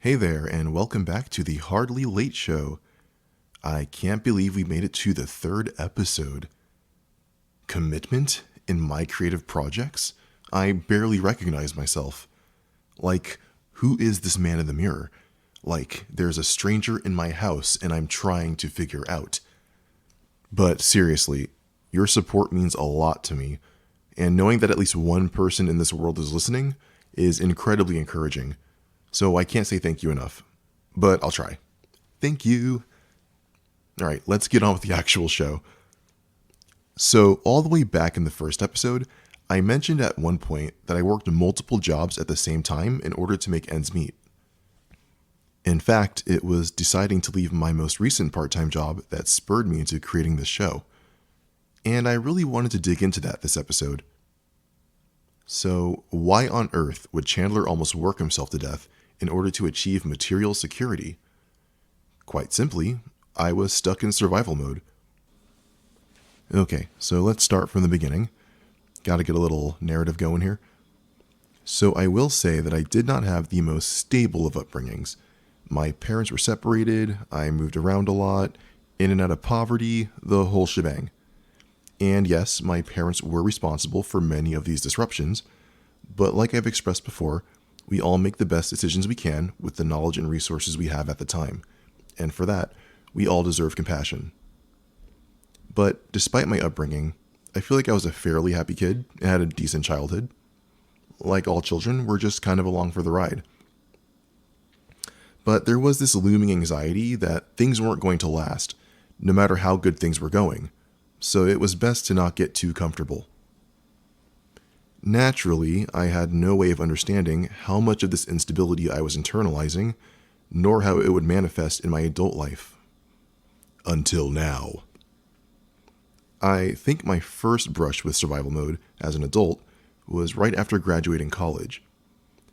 Hey there, and welcome back to the Hardly Late Show. I can't believe we made it to the third episode. Commitment in my creative projects? I barely recognize myself. Like, who is this man in the mirror? Like, there's a stranger in my house and I'm trying to figure out. But seriously, your support means a lot to me, and knowing that at least one person in this world is listening is incredibly encouraging. So I can't say thank you enough, but I'll try. Thank you. All right, let's get on with the actual show. So all the way back in the first episode, I mentioned at one point that I worked multiple jobs at the same time in order to make ends meet. In fact, it was deciding to leave my most recent part-time job that spurred me into creating this show. And I really wanted to dig into that this episode. So why on earth would Chandler almost work himself to death in order to achieve material security? Quite simply, I was stuck in survival mode. Okay, so let's start from the beginning. Gotta get a little narrative going here. So I will say that I did not have the most stable of upbringings. My parents were separated, I moved around a lot, in and out of poverty, the whole shebang. And yes, my parents were responsible for many of these disruptions, but like I've expressed before, we all make the best decisions we can with the knowledge and resources we have at the time. And for that, we all deserve compassion. But despite my upbringing, I feel like I was a fairly happy kid and had a decent childhood. Like all children, we're just kind of along for the ride. But there was this looming anxiety that things weren't going to last, no matter how good things were going. So it was best to not get too comfortable. Naturally, I had no way of understanding how much of this instability I was internalizing, nor how it would manifest in my adult life. Until now. I think my first brush with survival mode as an adult was right after graduating college.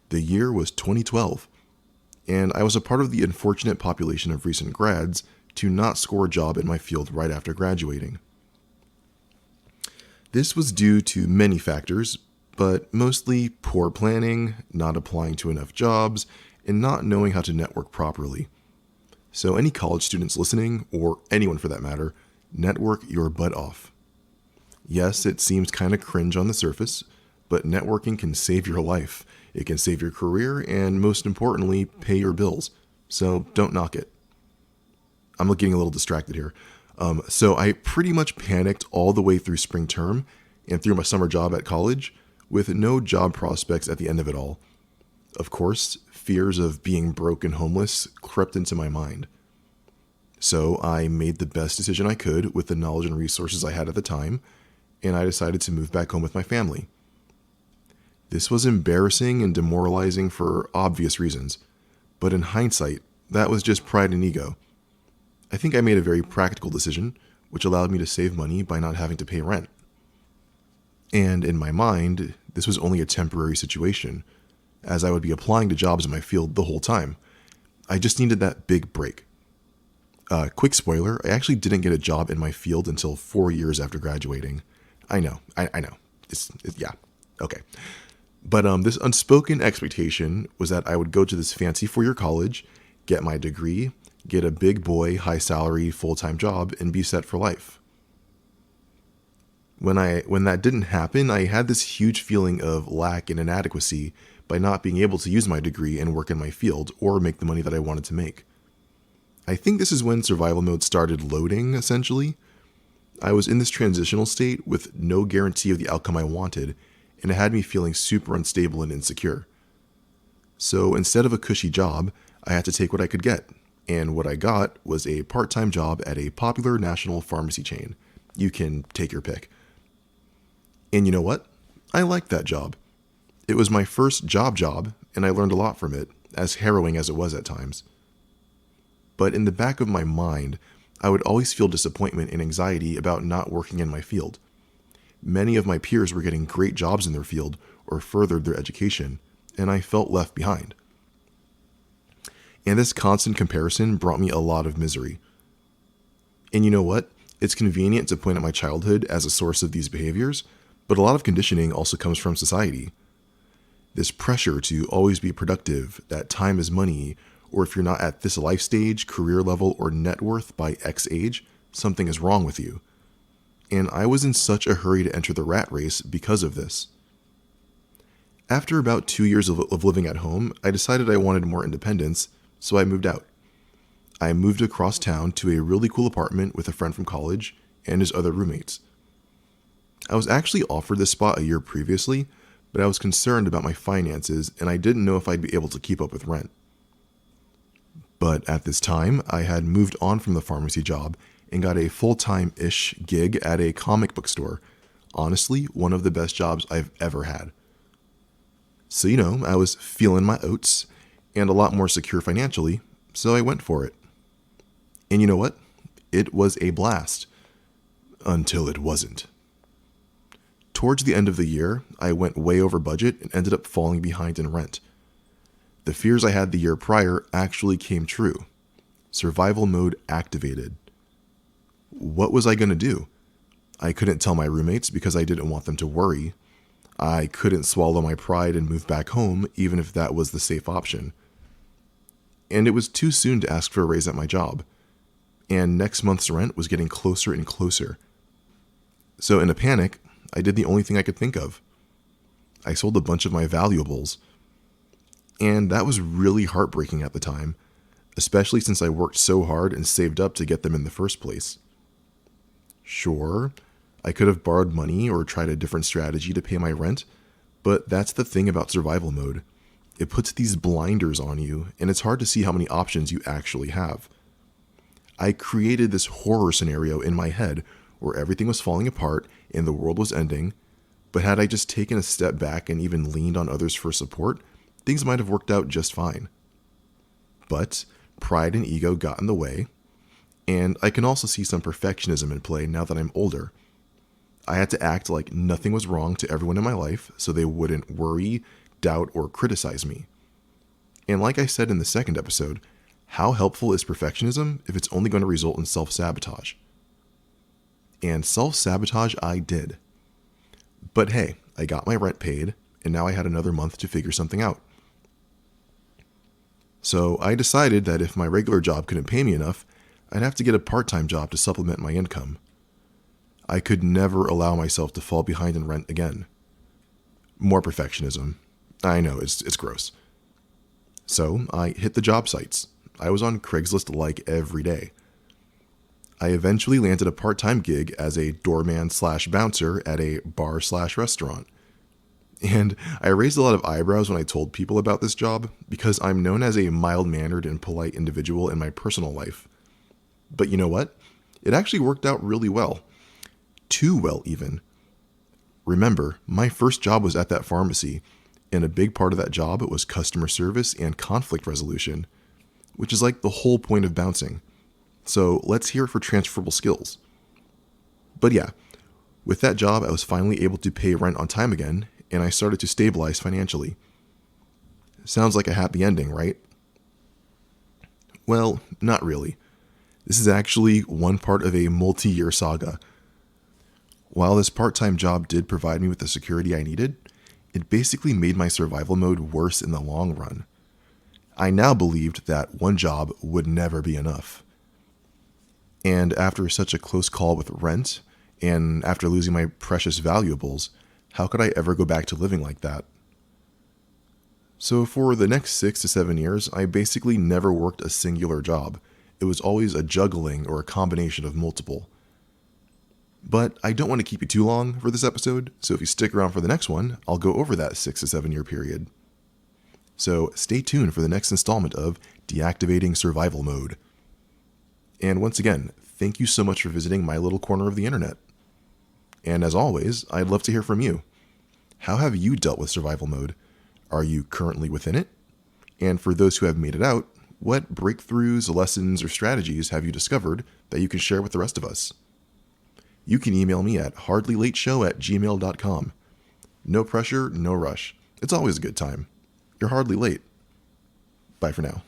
The year was 2012, and I was a part of the unfortunate population of recent grads to not score a job in my field right after graduating. This was due to many factors, but mostly poor planning, not applying to enough jobs, and not knowing how to network properly. So any college students listening, or anyone for that matter, network your butt off. Yes, it seems kind of cringe on the surface, but networking can save your life. It can save your career, and most importantly, pay your bills. So don't knock it. I'm getting a little distracted here. So I pretty much panicked all the way through spring term and through my summer job at college, with no job prospects at the end of it all. Of course, fears of being broke and homeless crept into my mind. So I made the best decision I could with the knowledge and resources I had at the time, and I decided to move back home with my family. This was embarrassing and demoralizing for obvious reasons, but in hindsight, that was just pride and ego. I think I made a very practical decision, which allowed me to save money by not having to pay rent. And in my mind, this was only a temporary situation, as I would be applying to jobs in my field the whole time. I just needed that big break. Quick spoiler, I actually didn't get a job in my field until 4 years after graduating. I know. Yeah, okay. But this unspoken expectation was that I would go to this fancy four-year college, get my degree, get a big boy, high salary, full-time job, and be set for life. When that didn't happen, I had this huge feeling of lack and inadequacy by not being able to use my degree and work in my field or make the money that I wanted to make. I think this is when survival mode started loading, essentially. I was in this transitional state with no guarantee of the outcome I wanted, and it had me feeling super unstable and insecure. So instead of a cushy job, I had to take what I could get, and what I got was a part-time job at a popular national pharmacy chain. You can take your pick. And you know what? I liked that job. It was my first job, and I learned a lot from it, as harrowing as it was at times. But in the back of my mind, I would always feel disappointment and anxiety about not working in my field. Many of my peers were getting great jobs in their field or furthered their education, and I felt left behind. And this constant comparison brought me a lot of misery. And you know what? It's convenient to point at my childhood as a source of these behaviors, but a lot of conditioning also comes from society. This pressure to always be productive, that time is money, or if you're not at this life stage, career level, or net worth by X age, something is wrong with you. And I was in such a hurry to enter the rat race because of this. After about 2 years of living at home, I decided I wanted more independence, so I moved out. I moved across town to a really cool apartment with a friend from college and his other roommates. I was actually offered this spot a year previously, but I was concerned about my finances and I didn't know if I'd be able to keep up with rent. But at this time, I had moved on from the pharmacy job and got a full-time-ish gig at a comic book store. Honestly, one of the best jobs I've ever had. So, I was feeling my oats and a lot more secure financially, so I went for it. And you know what? It was a blast. Until it wasn't. Towards the end of the year, I went way over budget and ended up falling behind in rent. The fears I had the year prior actually came true. Survival mode activated. What was I going to do? I couldn't tell my roommates because I didn't want them to worry. I couldn't swallow my pride and move back home, even if that was the safe option. And it was too soon to ask for a raise at my job. And next month's rent was getting closer and closer. So in a panic, I did the only thing I could think of. I sold a bunch of my valuables. And that was really heartbreaking at the time, especially since I worked so hard and saved up to get them in the first place. Sure, I could have borrowed money or tried a different strategy to pay my rent, but that's the thing about survival mode. It puts these blinders on you, and it's hard to see how many options you actually have. I created this horror scenario in my head where everything was falling apart and the world was ending, but had I just taken a step back and even leaned on others for support, things might have worked out just fine. But pride and ego got in the way, and I can also see some perfectionism in play now that I'm older. I had to act like nothing was wrong to everyone in my life so they wouldn't worry, doubt, or criticize me. And like I said in the second episode, how helpful is perfectionism if it's only going to result in self-sabotage? And self-sabotage I did. But hey, I got my rent paid, and now I had another month to figure something out. So I decided that if my regular job couldn't pay me enough, I'd have to get a part-time job to supplement my income. I could never allow myself to fall behind in rent again. More perfectionism. I know, it's gross. So I hit the job sites. I was on Craigslist like every day. I eventually landed a part-time gig as a doorman/bouncer at a bar/restaurant. And I raised a lot of eyebrows when I told people about this job because I'm known as a mild-mannered and polite individual in my personal life. But you know what? It actually worked out really well. Too well, even. Remember, my first job was at that pharmacy, and a big part of that job was customer service and conflict resolution, which is like the whole point of bouncing. So let's hear it for transferable skills. But yeah, with that job, I was finally able to pay rent on time again, and I started to stabilize financially. Sounds like a happy ending, right? Well, not really. This is actually one part of a multi-year saga. While this part-time job did provide me with the security I needed, it basically made my survival mode worse in the long run. I now believed that one job would never be enough. And after such a close call with rent, and after losing my precious valuables, how could I ever go back to living like that? So for the next 6 to 7 years, I basically never worked a singular job. It was always a juggling or a combination of multiple. But I don't want to keep you too long for this episode, so if you stick around for the next one, I'll go over that 6 to 7 year period. So stay tuned for the next installment of Deactivating Survival Mode. And once again, thank you so much for visiting my little corner of the internet. And as always, I'd love to hear from you. How have you dealt with survival mode? Are you currently within it? And for those who have made it out, what breakthroughs, lessons, or strategies have you discovered that you can share with the rest of us? You can email me at hardlylateshow@gmail.com. No pressure, no rush. It's always a good time. You're hardly late. Bye for now.